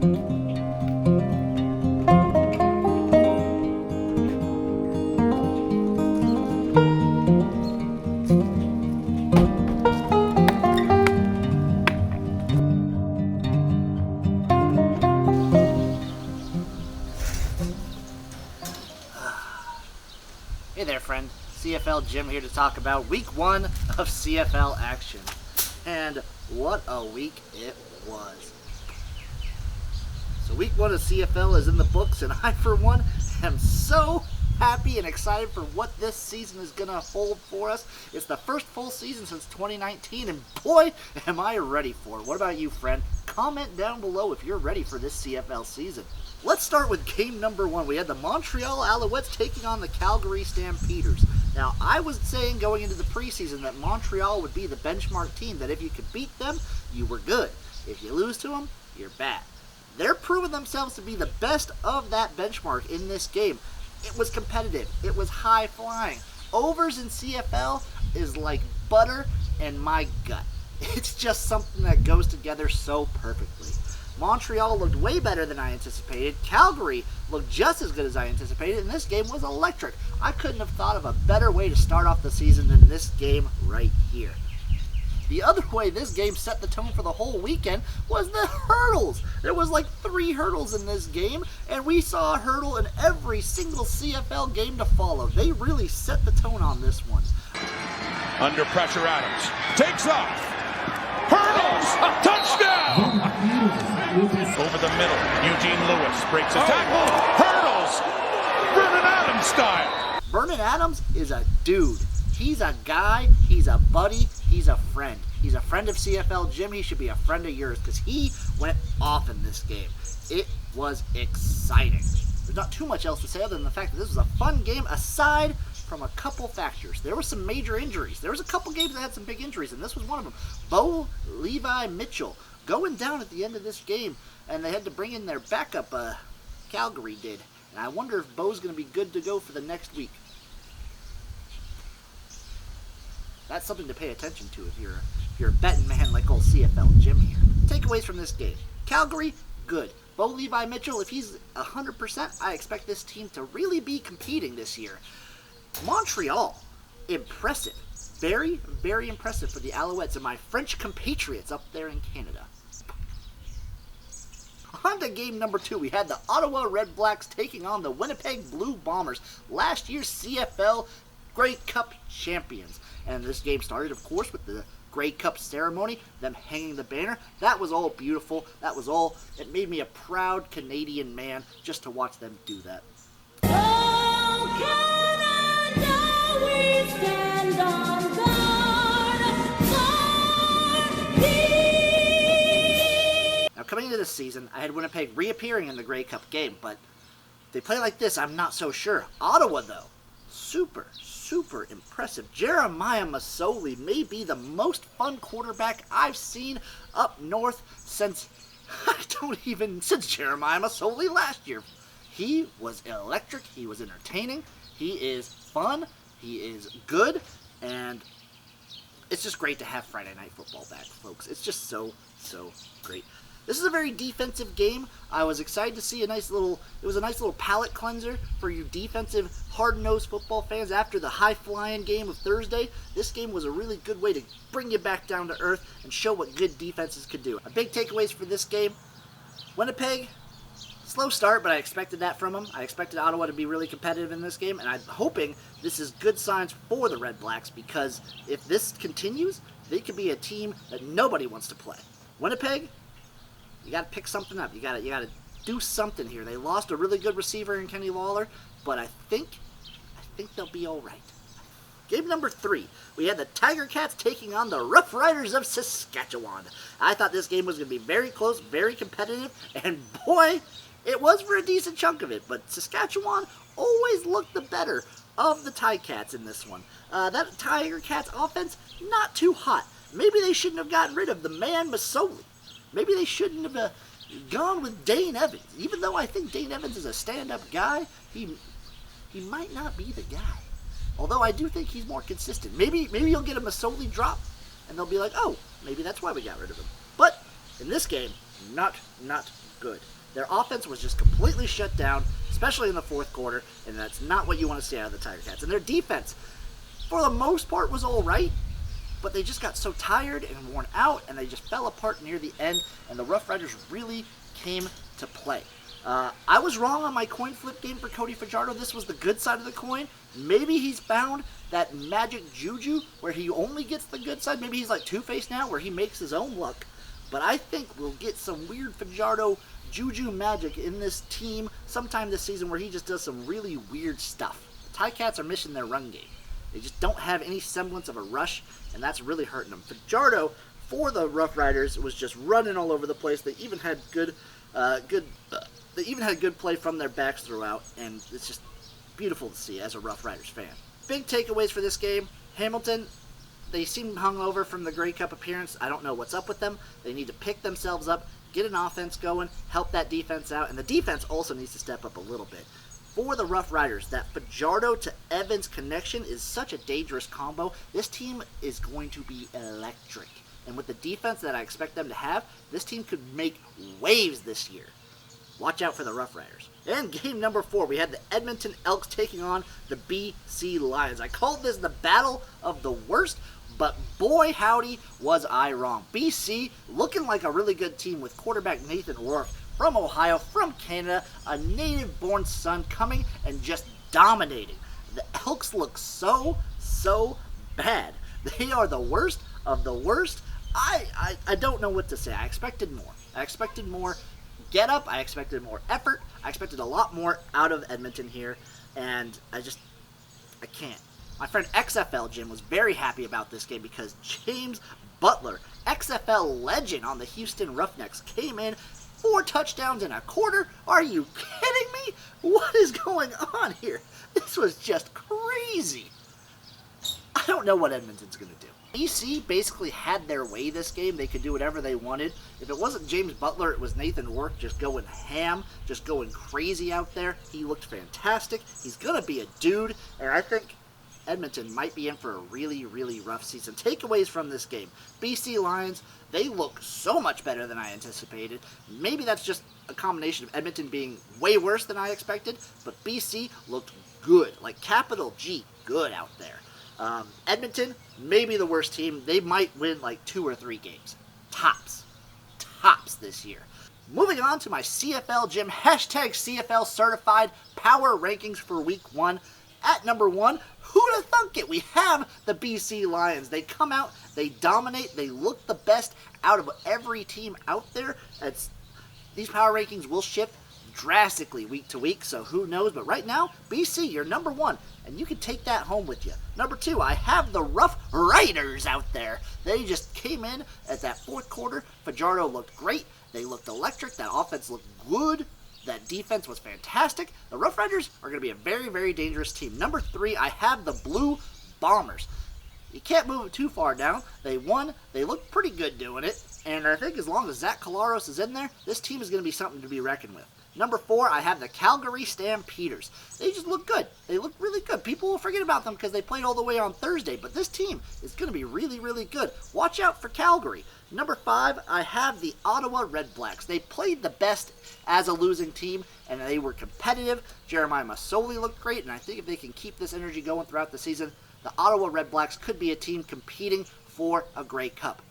Hey there, friend. CFL Jim here to talk about week 1 of CFL action. And what a week it was. So week 1 of CFL is in the books, and I, for one, am so happy and excited for what this season is going to hold for us. It's the first full season since 2019, and boy, am I ready for it. What about you, friend? Comment down below if you're ready for this CFL season. Let's start with game number 1. We had the Montreal Alouettes taking on the Calgary Stampeders. Now, I was saying going into the preseason that Montreal would be the benchmark team, that if you could beat them, you were good. If you lose to them, you're bad. They're proving themselves to be the best of that benchmark in this game. It was competitive. It was high-flying. Overs in CFL is like butter and my gut. It's just something that goes together so perfectly. Montreal looked way better than I anticipated. Calgary looked just as good as I anticipated, and this game was electric. I couldn't have thought of a better way to start off the season than this game right here. The other way this game set the tone for the whole weekend was the hurdles. There was like 3 hurdles in this game, and we saw a hurdle in every single CFL game to follow. They really set the tone on this one. Under pressure, Adams takes off. Hurdles! Touchdown! Over the middle, Eugene Lewis breaks a tackle. Hurdles! Vernon Adams style. Vernon Adams is a dude. He's a guy, he's a buddy, he's a friend. He's a friend of CFL Jim. He should be a friend of yours because he went off in this game. It was exciting. There's not too much else to say other than the fact that this was a fun game aside from a couple factors. There were some major injuries. There was a couple games that had some big injuries, and this was one of them. Bo Levi Mitchell going down at the end of this game, and they had to bring in their backup, Calgary did. And I wonder if Bo's going to be good to go for the next week. That's something to pay attention to if you're a betting man like old CFL Jim here. Takeaways from this game. Calgary, good. Bo Levi Mitchell, if he's 100%, I expect this team to really be competing this year. Montreal, impressive. Very, very impressive for the Alouettes and my French compatriots up there in Canada. On to game number 2, we had the Ottawa Redblacks taking on the Winnipeg Blue Bombers, last year's CFL Grey Cup champions. And this game started, of course, with the Grey Cup ceremony, them hanging the banner. That was all beautiful. That was all. It made me a proud Canadian man just to watch them do that. Oh, Canada, we stand on guard for thee. Now, coming into this season, I had Winnipeg reappearing in the Grey Cup game, but if they play like this, I'm not so sure. Ottawa, though, super impressive. Jeremiah Masoli may be the most fun quarterback I've seen up north since Jeremiah Masoli last year. He was electric, he was entertaining, he is fun, he is good, and it's just great to have Friday Night Football back, folks. It's just so great. This is a very defensive game. I was excited to see it was a nice little palate cleanser for you defensive, hard-nosed football fans after the high-flying game of Thursday. This game was a really good way to bring you back down to earth and show what good defenses could do. A big takeaways for this game, Winnipeg, slow start, but I expected that from them. I expected Ottawa to be really competitive in this game, and I'm hoping this is good signs for the Redblacks because if this continues, they could be a team that nobody wants to play. Winnipeg, you got to pick something up. You got to do something here. They lost a really good receiver in Kenny Lawler, but I think they'll be all right. Game number 3, we had the Tiger Cats taking on the Roughriders of Saskatchewan. I thought this game was going to be very close, very competitive, and boy, it was for a decent chunk of it. But Saskatchewan always looked the better of the Tiger Cats in this one. That Tiger Cats offense, not too hot. Maybe they shouldn't have gotten rid of the man Masoli. Maybe they shouldn't have gone with Dane Evans. Even though I think Dane Evans is a stand-up guy, he might not be the guy. Although I do think he's more consistent. Maybe you'll get a Masoli drop, and they'll be like, oh, maybe that's why we got rid of him. But in this game, not good. Their offense was just completely shut down, especially in the fourth quarter, and that's not what you want to see out of the Tiger Cats. And their defense, for the most part, was all right, but they just got so tired and worn out, and they just fell apart near the end, and the Roughriders really came to play. I was wrong on my coin flip game for Cody Fajardo. This was the good side of the coin. Maybe he's found that magic juju where he only gets the good side. Maybe he's like Two-Face now where he makes his own luck. But I think we'll get some weird Fajardo juju magic in this team sometime this season where he just does some really weird stuff. The Ticats are missing their run game. They just don't have any semblance of a rush, and that's really hurting them. Fajardo, for the Roughriders, was just running all over the place. They even had good play from their backs throughout, and it's just beautiful to see as a Roughriders fan. Big takeaways for this game. Hamilton, they seem hungover from the Grey Cup appearance. I don't know what's up with them. They need to pick themselves up, get an offense going, help that defense out, and the defense also needs to step up a little bit. For the Roughriders, that Fajardo to Evans connection is such a dangerous combo. This team is going to be electric. And with the defense that I expect them to have, this team could make waves this year. Watch out for the Roughriders. And game number 4, we had the Edmonton Elks taking on the BC Lions. I called this the battle of the worst, but boy howdy was I wrong. BC looking like a really good team with quarterback Nathan Rourke from Ohio, from Canada, a native-born son coming and just dominating. The Elks look so bad. They are the worst of the worst. I don't know what to say. I expected more get up. I expected more effort. I expected a lot more out of Edmonton here, and I can't. My friend XFL Jim was very happy about this game because James Butler, XFL legend on the Houston Roughnecks, came in 4 touchdowns in a quarter. Are you kidding me? What is going on here? This was just crazy. I don't know what Edmonton's going to do. BC basically had their way this game. They could do whatever they wanted. If it wasn't James Butler, it was Nathan Rourke just going ham, just going crazy out there. He looked fantastic. He's going to be a dude, and I think Edmonton might be in for a really rough season. Takeaways from this game. BC Lions, they look so much better than I anticipated. Maybe that's just a combination of Edmonton being way worse than I expected, but BC looked good, like capital G, good out there. Edmonton, maybe the worst team. They might win like 2 or 3 games. Tops this year. Moving on to my CFL Jim, #CFL certified power rankings for week 1. At number 1, who'd have thunk it? We have the BC Lions. They come out, they dominate, they look the best out of every team out there. These power rankings will shift drastically week to week, so who knows? But right now, BC, you're number 1, and you can take that home with you. Number 2, I have the Roughriders out there. They just came in at that fourth quarter. Fajardo looked great. They looked electric. That offense looked good. That defense was fantastic. The Roughriders are going to be a very dangerous team. Number 3, I have the Blue Bombers. You can't move it too far down. They won. They looked pretty good doing it. And I think as long as Zach Collaros is in there, this team is going to be something to be reckoned with. Number 4, I have the Calgary Stampeders. They just look good. They look really good. People will forget about them because they played all the way on Thursday, but this team is going to be really good. Watch out for Calgary. Number 5, I have the Ottawa Redblacks. They played the best as a losing team, and they were competitive. Jeremiah Masoli looked great, and I think if they can keep this energy going throughout the season, the Ottawa Redblacks could be a team competing for a Grey Cup.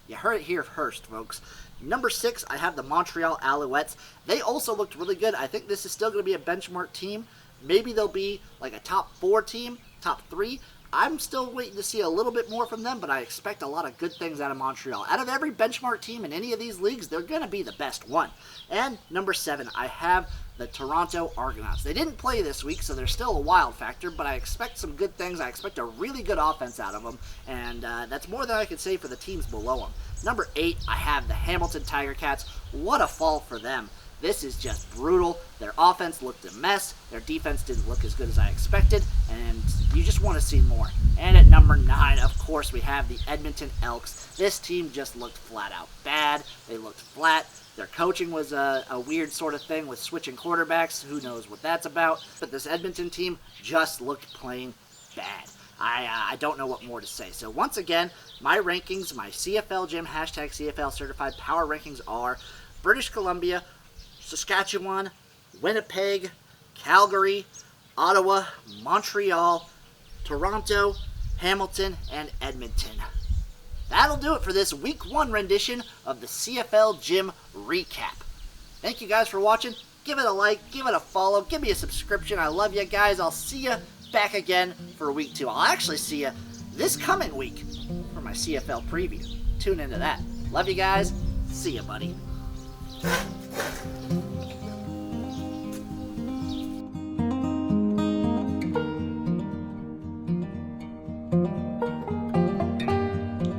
You heard it here first, folks. Number 6, I have the Montreal Alouettes. They also looked really good. I think this is still going to be a benchmark team. Maybe they'll be like a top 4 team, top 3. I'm still waiting to see a little bit more from them, but I expect a lot of good things out of Montreal. Out of every benchmark team in any of these leagues, they're going to be the best one. And number 7, I have the Toronto Argonauts. They didn't play this week, so they're still a wild factor, but I expect some good things. I expect a really good offense out of them, and that's more than I could say for the teams below them. Number 8, I have the Hamilton Tiger Cats. What a fall for them. This is just brutal. Their offense looked a mess. Their defense didn't look as good as I expected, and you just want to see more. And at number 9, of course, we have the Edmonton Elks. This team just looked flat out bad. They looked flat. Their coaching was a weird sort of thing with switching quarterbacks. Who knows what that's about. But this Edmonton team just looked plain bad. I don't know what more to say. So once again, my rankings, my CFL Jim, #CFL certified power rankings are British Columbia, Saskatchewan, Winnipeg, Calgary, Ottawa, Montreal, Toronto, Hamilton, and Edmonton. That'll do it for this Week 1 rendition of the CFL Jim recap. Thank you guys for watching. Give it a like, give it a follow, give me a subscription. I love you guys. I'll see you back again for Week 2. I'll actually see you this coming week for my CFL preview. Tune into that. Love you guys. See ya, buddy.